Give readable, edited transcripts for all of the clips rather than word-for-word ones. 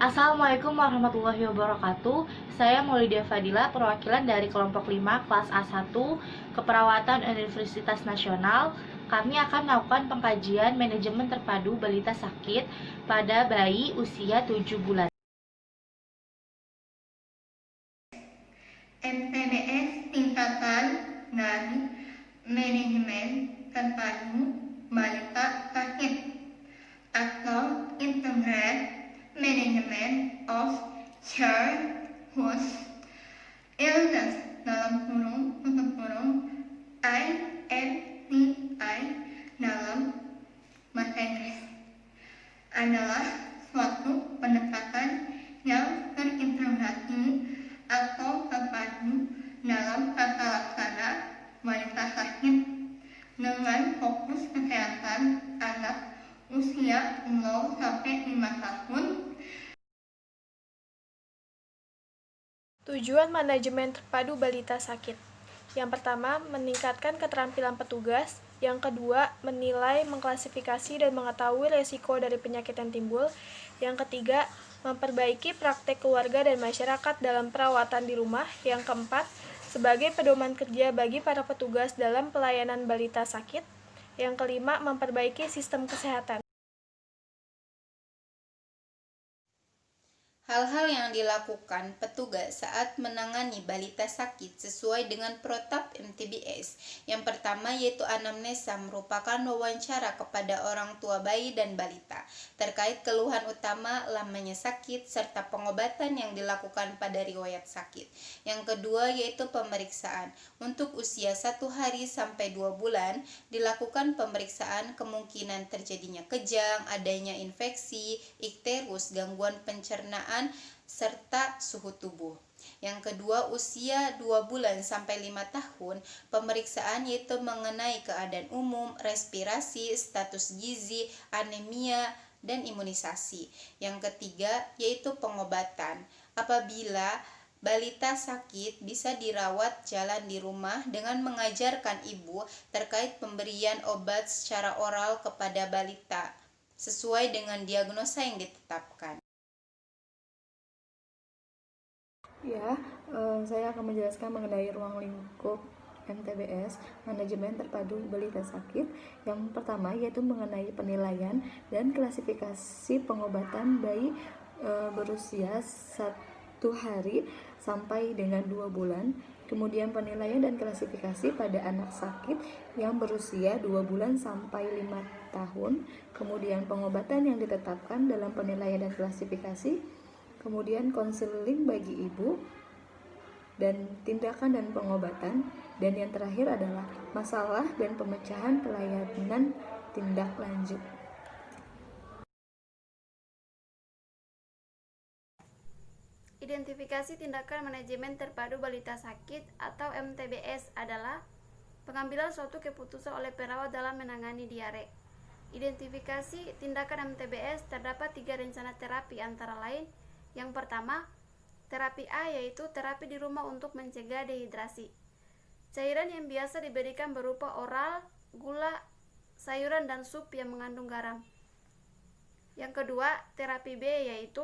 Assalamualaikum warahmatullahi wabarakatuh. Saya Maulidia Fadila, perwakilan dari kelompok 5 kelas A1 Keperawatan Universitas Nasional. Kami akan melakukan pengkajian manajemen terpadu balita sakit pada bayi usia 7 bulan. MTBS tingkatan dari manajemen terpadu balita sakit atau Integrated Management of Childhood Illness IMCI dalam bahasa Inggris adalah suatu pendekatan yang terintegrasi atau terpadu dalam tata laksana balita sakit dengan fokus kesehatan anak usia 0 sampai 5 tahun. Tujuan manajemen terpadu balita sakit. Yang pertama, meningkatkan keterampilan petugas. Yang kedua, menilai, mengklasifikasi, dan mengetahui resiko dari penyakit yang timbul. Yang ketiga, memperbaiki praktek keluarga dan masyarakat dalam perawatan di rumah. Yang keempat, sebagai pedoman kerja bagi para petugas dalam pelayanan balita sakit. Yang kelima, memperbaiki sistem kesehatan. Hal-hal yang dilakukan petugas saat menangani balita sakit sesuai dengan protap MTBS. Yang pertama yaitu anamnesa, merupakan wawancara kepada orang tua bayi dan balita terkait keluhan utama, lamanya sakit, serta pengobatan yang dilakukan pada riwayat sakit. Yang kedua yaitu pemeriksaan. Untuk usia 1 hari sampai 2 bulan dilakukan pemeriksaan kemungkinan terjadinya kejang, adanya infeksi, ikterus, gangguan pencernaan, serta suhu tubuh. Yang kedua, usia 2 bulan sampai 5 tahun, pemeriksaan yaitu mengenai keadaan umum, respirasi, status gizi, anemia, dan imunisasi. Yang ketiga, yaitu pengobatan. Apabila balita sakit bisa dirawat jalan di rumah dengan mengajarkan ibu terkait pemberian obat secara oral kepada balita sesuai dengan diagnosa yang ditetapkan. Ya, saya akan menjelaskan mengenai ruang lingkup MTBS, manajemen terpadu balita sakit. Yang pertama yaitu mengenai penilaian dan klasifikasi pengobatan bayi berusia 1 hari sampai dengan 2 bulan. Kemudian penilaian dan klasifikasi pada anak sakit yang berusia 2 bulan sampai 5 tahun. Kemudian pengobatan yang ditetapkan dalam penilaian dan klasifikasi. Kemudian konseling bagi ibu, dan tindakan dan pengobatan, dan yang terakhir adalah masalah dan pemecahan pelayanan tindak lanjut. Identifikasi tindakan manajemen terpadu balita sakit atau MTBS adalah pengambilan suatu keputusan oleh perawat dalam menangani diare. Identifikasi tindakan MTBS terdapat 3 rencana terapi antara lain. Yang pertama, terapi A yaitu terapi di rumah untuk mencegah dehidrasi. Cairan yang biasa diberikan berupa oral, gula, sayuran, dan sup yang mengandung garam. Yang kedua, terapi B yaitu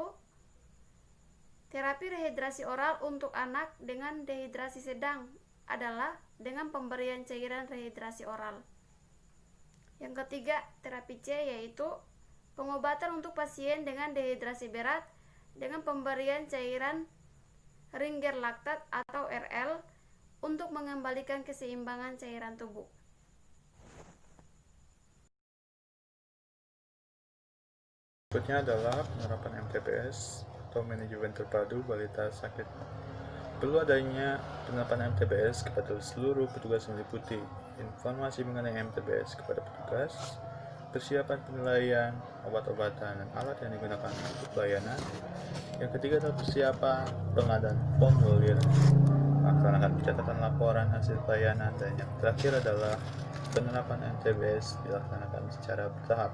terapi rehidrasi oral untuk anak dengan dehidrasi sedang adalah dengan pemberian cairan rehidrasi oral. Yang ketiga, terapi C yaitu pengobatan untuk pasien dengan dehidrasi berat dengan pemberian cairan ringer laktat atau RL untuk mengembalikan keseimbangan cairan tubuh. Berikutnya adalah penerapan MTBS atau manajemen terpadu balita sakit. Perlu adanya penerapan MTBS kepada seluruh petugas meliputi informasi mengenai MTBS kepada petugas, persiapan penilaian, obat-obatan, dan alat yang digunakan untuk pelayanan. Yang ketiga adalah persiapan pengadaan formulir, melaksanakan pencatatan laporan hasil pelayanan, dan yang terakhir adalah penerapan MTBS dilaksanakan secara bertahap.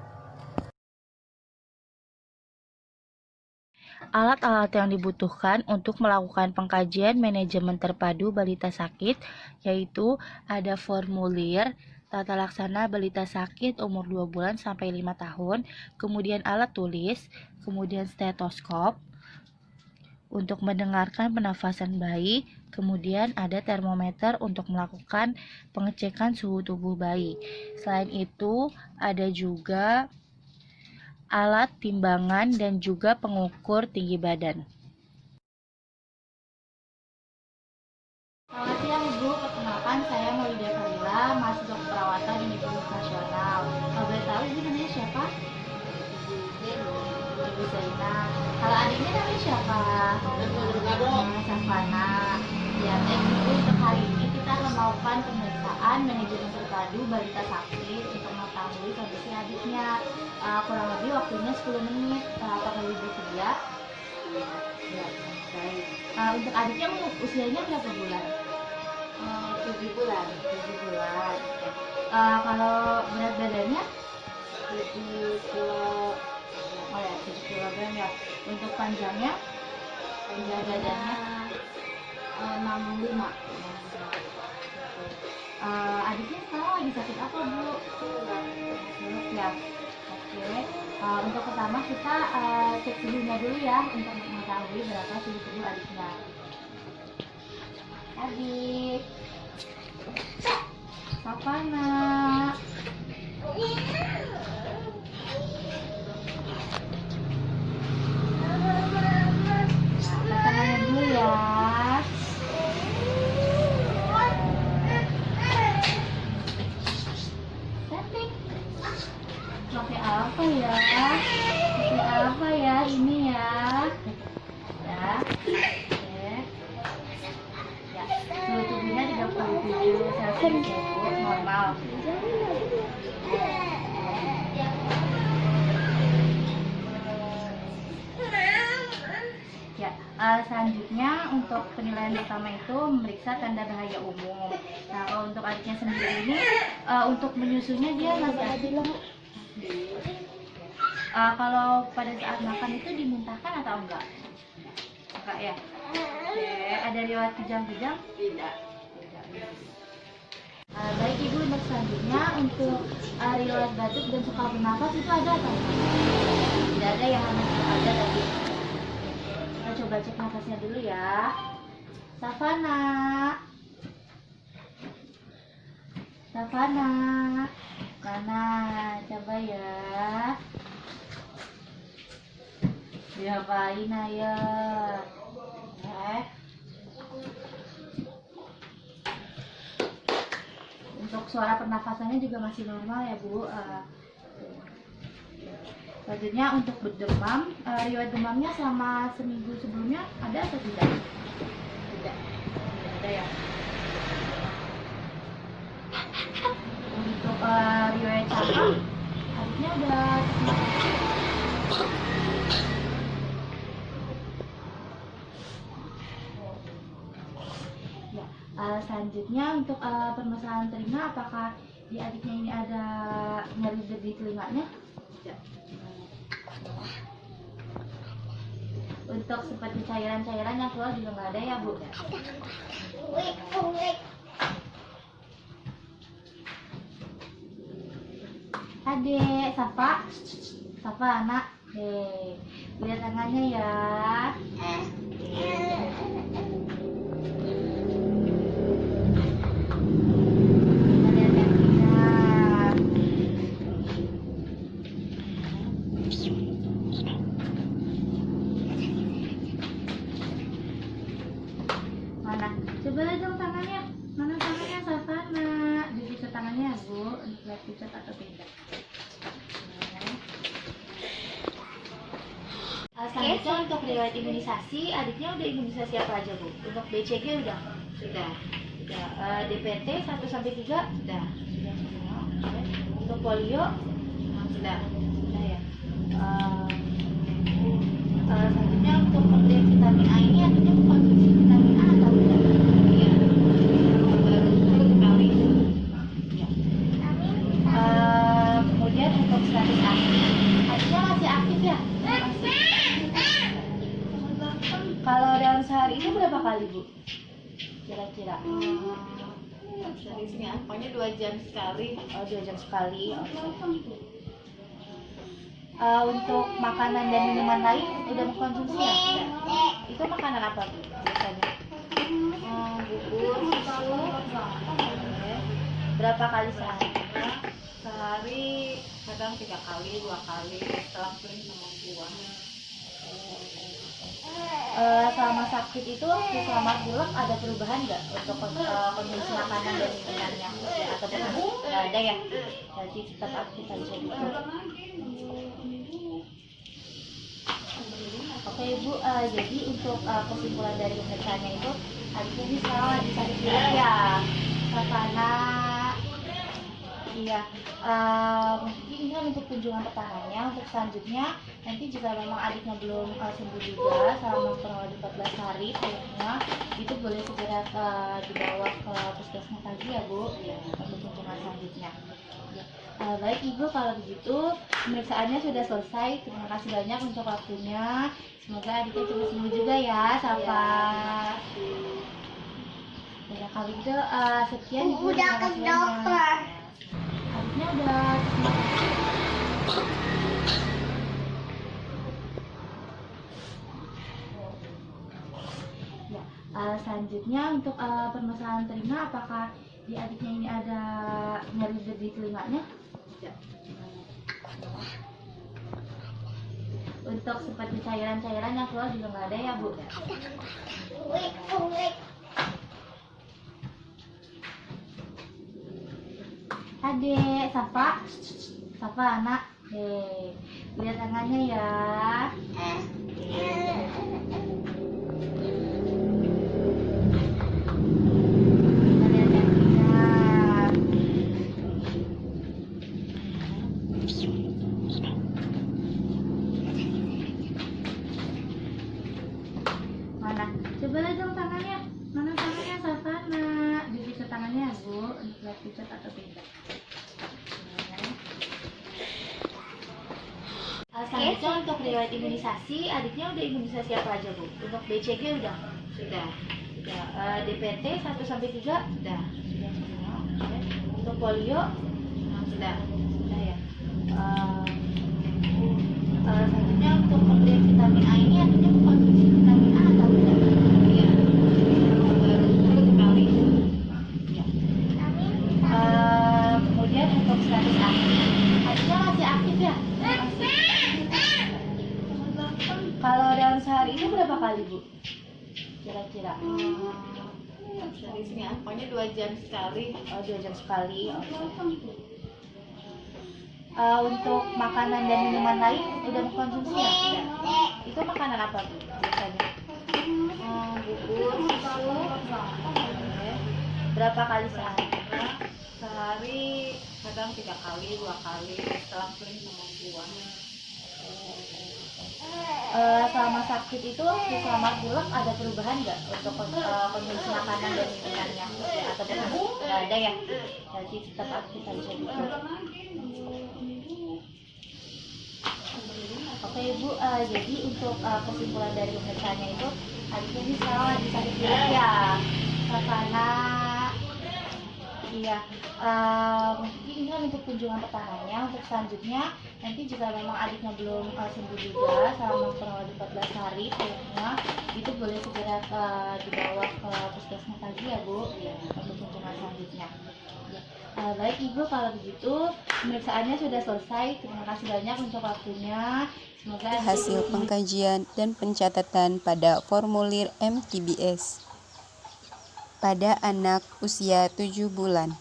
Alat-alat yang dibutuhkan untuk melakukan pengkajian manajemen terpadu balita sakit yaitu ada formulir tata laksana balita sakit umur 2 bulan sampai 5 tahun, kemudian alat tulis, kemudian stetoskop, untuk mendengarkan pernafasan bayi, kemudian ada termometer untuk melakukan pengecekan suhu tubuh bayi. Selain itu, ada juga alat timbangan dan juga pengukur tinggi badan. Selamat siang Ibu, perkenalkan saya Maulidia Farila, mahasiswa keperawatan Universitas Nasional. Kalau boleh tahu Ibu namanya siapa? Ibu Zaina. Kalau adiknya namanya siapa? Safana. Ya, Ibu, untuk hari ini kita akan melakukan pemeriksaan manajemen terpadu balita sakit untuk mengetahui kondisi adiknya. Kurang lebih waktunya 10 menit. Apakah Ibu bersedia? Ya, baik. Untuk adiknya usianya berapa bulan? 7 bulan. 7 bulan. Kalau berat badannya 7 kilo. Oh ya, 7 kilogram ya. Untuk panjang badannya 65. Adiknya sekarang lagi sakit apa, Bu? Pilek ya. Oke. Untuk pertama kita cek suhunya dulu ya untuk mengetahui berapa suhu tubuh adiknya. Adik, Safana. Tangannya dulu ya. Cantik. Pakai apa ya? Pakai apa ya ini ya? Ya. Oke. Ya, suhu tubuhnya 37 Celcius ya, Bu, normal. Ya, selanjutnya untuk penilaian pertama itu memeriksa tanda bahaya umum. Nah, kalau untuk adiknya sendiri ini untuk menyusunya dia masih aktif. Kalau pada saat makan itu dimuntahkan atau enggak? Enggak ya? Oke, ada riwayat kejang-kejang? Tidak. Baik Ibu, untuk selanjutnya untuk riwayat batuk dan suka bernafas itu ada atau enggak? Tidak ada ya, hanya ada tadi. Kita coba cek nafasnya dulu ya. Safana. Safana. Mana? Coba ya. Diapain ayah? Untuk suara pernafasannya juga masih normal ya, Bu. Selanjutnya untuk berdemam, riwayat demamnya selama seminggu sebelumnya ada atau tidak? Tidak. Tidak ada ya. Untuk riwayat campak, adiknya udah selanjutnya untuk permasalahan telinga, apakah di adiknya ini ada nyeri di telinganya? Tidak. Untuk seperti cairan-cairan yang keluar juga nggak ada ya, Bu? Adek, Safa anak. Lihat tangannya ya. Mana? Coba lihat dong tangannya. Mana tangannya Safana? Dipisah tangannya, Bu, untuk lihat pucat atau tidak. Selanjutnya untuk riwayat imunisasi, adiknya udah imunisasi apa aja, Bu? Untuk BCG udah? Sudah. DPT 1 sampai 3 sudah. Semua. Untuk polio sudah. Sudah ya. Selanjutnya untuk pemberian vitamin A ini adiknya konsumsi vitamin A atau tidak? Iya. Baru sekali. Ya. Kemudian untuk status aktif, adiknya masih aktif ya? Kalau dalam sehari ini berapa kali, Bu? Kira-kira? Seriusnya, pokoknya 2 jam sekali. Oh, 2 jam sekali. Untuk makanan dan minuman lain udah mengkonsumsi ya? Itu makanan apa Bu biasanya? Bubur, susu, Oke. Berapa kali sehari? sehari kadang 3 kali, 2 kali, setelah sering sama buah. Selama sakit itu waktu selama pilek ada perubahan nggak untuk konsumsi makanan dan minumnya? Ataupun nggak ada ya? Jadi tetap aktif aja gitu. Oke Bu, jadi untuk kesimpulan dari pemeriksaannya itu harusnya ini sekarang lagi sakit pilek ya, karena iya, mungkin ini kan untuk kunjungan pertamanya. Untuk selanjutnya nanti jika memang adiknya belum sembuh juga selama kurang lebih 14 hari pileknya, itu boleh segera dibawa ke puskesmas lagi ya Bu, untuk kunjungan selanjutnya. Ya. Baik Ibu, kalau begitu pemeriksaannya sudah selesai. Terima kasih banyak untuk waktunya. Semoga adiknya cepat sembuh juga ya, Safa. Ya kalau gitu sekian Ibu, terima kasih banyak. Adiknya udah ya, selanjutnya untuk permasalahan telinga, apakah di adiknya ini ada nyeri di telinganya? Tidak. Untuk seperti cairan-cairan yang keluar juga nggak ada ya Bu? Adek, Safa anak, lihat tangannya ya. Lihat kakinya. Mana? Coba lihat dong tangannya. Mana tangannya Safa nak? Dipisah tangannya ya Bu, lihat pucat atau tidak. Selanjutnya untuk riwayat imunisasi, adiknya udah imunisasi apa aja Bu? Untuk BCG udah? Sudah. DPT 1 sampai 3 sudah. Sudah semua. Oke. Untuk polio sudah. Sudah ya. Selanjutnya untuk pemberian vitamin A ini adiknya mengkonsumsi vitamin A atau tidak? Iya, baru sekali. Ya. Kemudian untuk status aktif, adiknya masih aktif ya? Masih. Kalau dalam sehari itu berapa kali Bu? Kira-kira? Dari sini pokoknya 2 jam sekali. Oh, 2 jam sekali. Oke. Untuk makanan dan minuman lain udah mengkonsumsi ya? Itu makanan apa Bu biasanya? Bubur, susu, Oke. Berapa kali sehari? sehari kadang 3 kali, 2 kali, setelah sering sama buah. Selama sakit itu waktu selama pilek ada perubahan nggak untuk konsumsi makanan dan minumnya? Ataupun nggak ada ya? Jadi tetap aktif aja gitu. Oke Bu, jadi untuk kesimpulan dari pemeriksaannya itu adiknya ini sekarang lagi sakit pilek ya, karena iya, mungkin ini kan untuk kunjungan pertamanya. Untuk selanjutnya nanti jika memang adiknya belum sembuh juga selama kurang lebih 14 hari pileknya, itu boleh segera dibawa ke puskesmas lagi ya Bu, untuk kunjungan selanjutnya. Ya. Baik Ibu, kalau begitu pemeriksaannya sudah selesai. Terima kasih banyak untuk waktunya. Semoga Hasil pengkajian dan pencatatan pada formulir MTBS pada anak usia 7 bulan.